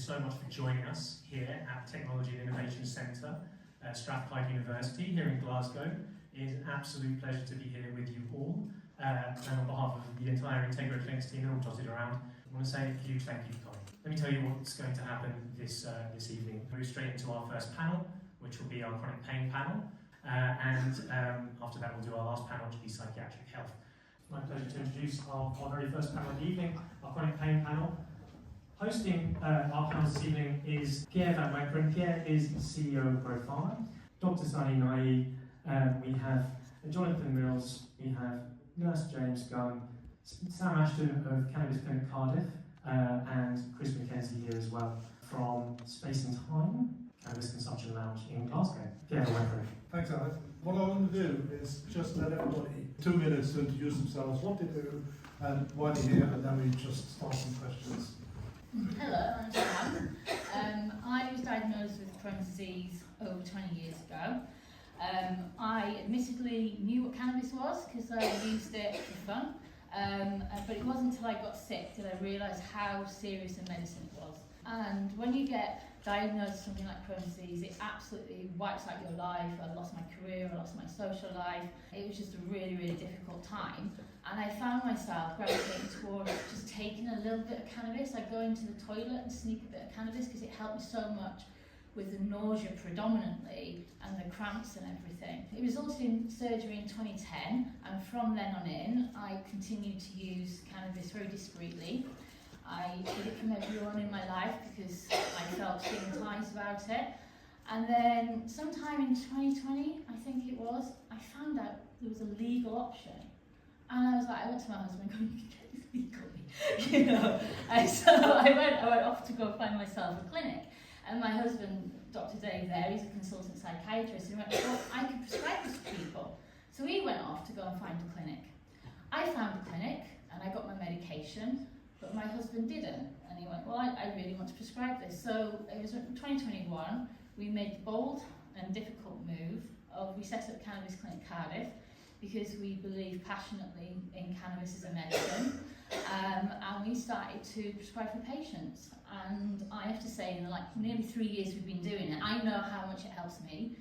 so much for joining us here at Technology and Innovation Centre at Strathclyde University here in Glasgow. It is an absolute pleasure to be here with you all. And on behalf of the entire Integro Clinics team, all dotted around, I want to say a huge thank you for coming. Let me tell you what's going to happen this evening. We'll move straight into our first panel, which will be our chronic pain panel. After that, we'll do our last panel, which will be psychiatric health. It's my pleasure to introduce our very first panel of the evening, our chronic pain panel. Hosting our panel this evening is Pierre Van Wankeren. Pierre is CEO of Growpharma. Dr. Sunny Nai, we have Jonathan Mills, we have Nurse James Gunn, Sam Ashton of Cannabis Clinic Cardiff, and Chris McKenzie here as well from Space and Time, Cannabis Consumption Lounge in Glasgow. Pierre Van Wankeren. Thanks, Alex. What I want to do is just let everybody 2 minutes to introduce themselves, what they do, and why they're here, and then we just start some questions. Hello, I'm Sam. I was diagnosed with Crohn's disease over 20 years ago. I admittedly knew what cannabis was because I used it for fun, but it wasn't until I got sick that I realised how serious a medicine it was. And when you get diagnosed with something like Crohn's disease, it absolutely wipes out your life. I lost my career, I lost my social life. It was just a really, really difficult time. And I found myself gravitating towards just taking a little bit of cannabis. I'd go into the toilet and sneak a bit of cannabis because it helped me so much with the nausea predominantly and the cramps and everything. It resulted in surgery in 2010, and from then on in, I continued to use cannabis very discreetly. I did it from everyone in my life because I felt stigmatised about it. And then sometime in 2020, I think it was, I found out there was a legal option. And I was like, I went to my husband going, you can get this legally, you know. And so I went off to go find myself a clinic. And my husband, Dr. Dave there, he's a consultant psychiatrist, and he went, well, I can prescribe this to people. So he went off to go and find a clinic. I found a clinic, and I got my medication, but my husband didn't. And he went, well, I really want to prescribe this. So it was in 2021, we made the bold and difficult move of, we set up Cannabis Clinic Cardiff, because we believe passionately in cannabis as a medicine, and we started to prescribe for patients. And I have to say, in nearly 3 years we've been doing it, I know how much it helps me.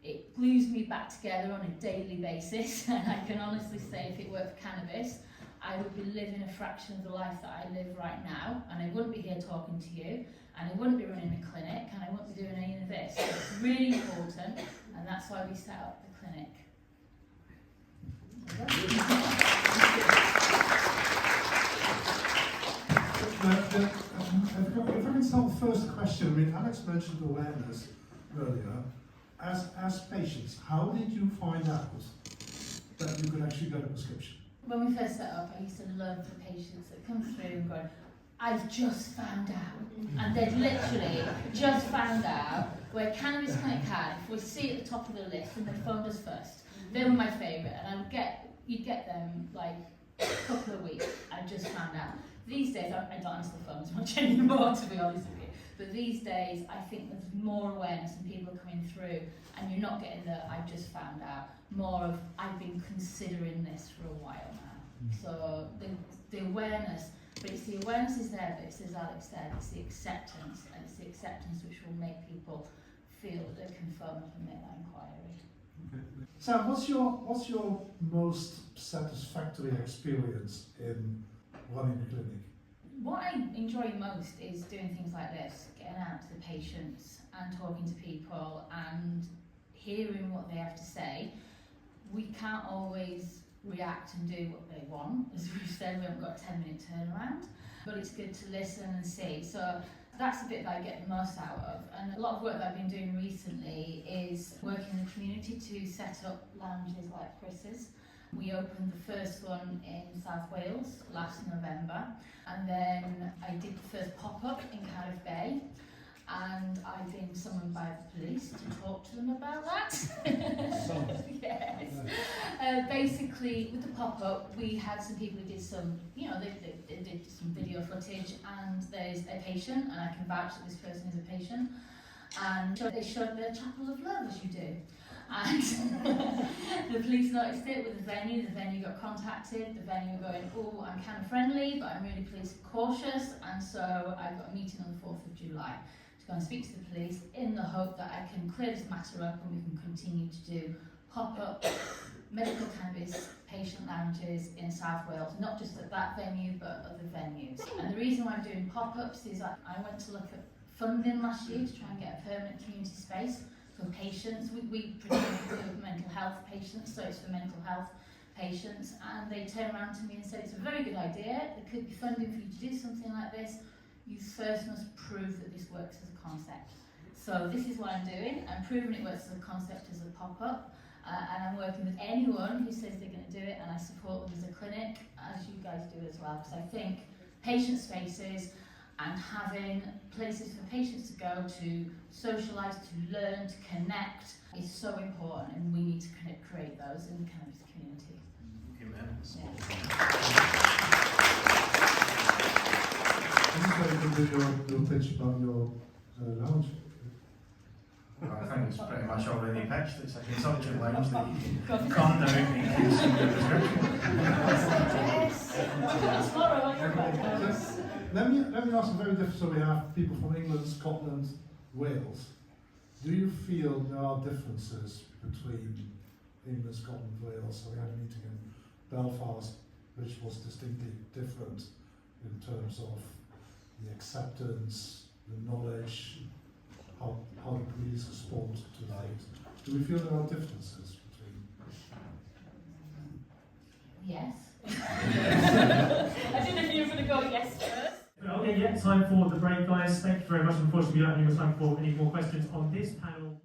It glues me back together on a daily basis, and I can honestly say if it weren't for cannabis, I would be living a fraction of the life that I live right now, and I wouldn't be here talking to you, and I wouldn't be running a clinic, and I wouldn't be doing any of this. So it's really important, and that's why we set up the clinic. If I can start the first question, I mean, Alex mentioned awareness earlier. As patients, how did you find out that you could actually get a prescription? When we first set up, I used to love the patients that come through and go, I've just found out. And they'd literally just found out where Cannabis Clinic Cardiff was see at the top of the list and they phoned us first. They were my favourite, and you'd get them like a couple of weeks. I just found out. These days, I don't answer the phone as much anymore, to be honest with you. But these days, I think there's more awareness and people are coming through, and you're not getting the I've just found out. More of I've been considering this for a while now. So the awareness, but it's the awareness is there, but it's as Alex said, it's the acceptance, and it's the acceptance which will make people feel that they can phone up and make that inquiry. Sam, what's your most satisfactory experience in running a clinic? What I enjoy most is doing things like this, getting out to the patients and talking to people and hearing what they have to say. We can't always react and do what they want. As we've said, we haven't got a 10-minute turnaround, but it's good to listen and see. So that's the bit that I get the most out of. And a lot of work that I've been doing recently is working in the community to set up lounges like Chris's. We opened the first one in South Wales last November, and then I did the first pop-up in Cardiff Bay, and I've been summoned by the police to talk to them about that. Yes. Basically, with the pop-up, we had some people who did some, they did some video footage, and there's a patient, and I can vouch that this person is a patient, and they showed their chapel of love, as you do. and the police noticed it with the venue got contacted, the venue were going, oh, I'm kind of friendly, but I'm really police cautious, and so I got a meeting on the 4th of July to go and speak to the police in the hope that I can clear this matter up and we can continue to do pop-up medical cannabis patient lounges in South Wales, not just at that venue but other venues. And the reason why I'm doing pop-ups is I went to look at funding last year to try and get a permanent community space for patients. We predominantly deal with mental health patients, so it's for mental health patients, and they turned around to me and said it's a very good idea, there could be funding for you to do something like this. You first must prove that this works as a concept. So this is what I'm doing. I'm proving it works as a concept as a pop-up, and I'm working with anyone who says they're going to do it, and I support them as a clinic, as you guys do as well, because I think patient spaces and having places for patients to go to socialise, to learn, to connect is so important, and we need to create those in the cannabis community. Amen. You can do your pitch about your lounge. Well, I think it's pretty much already pitched. It's a consumption lounge that you can't directly use in the prescription. Let me ask a very different. So we have people from England, Scotland, Wales. Do you feel there are differences between England, Scotland, Wales? So we had a meeting in Belfast, which was distinctly different in terms of the acceptance, the knowledge, how the police respond to things. Do we feel there are differences between? Yes. I didn't know if you were going to go yes first. Okay, yeah, time for the break, guys. Thank you very much. Unfortunately, we don't have any more time for any more questions on this panel.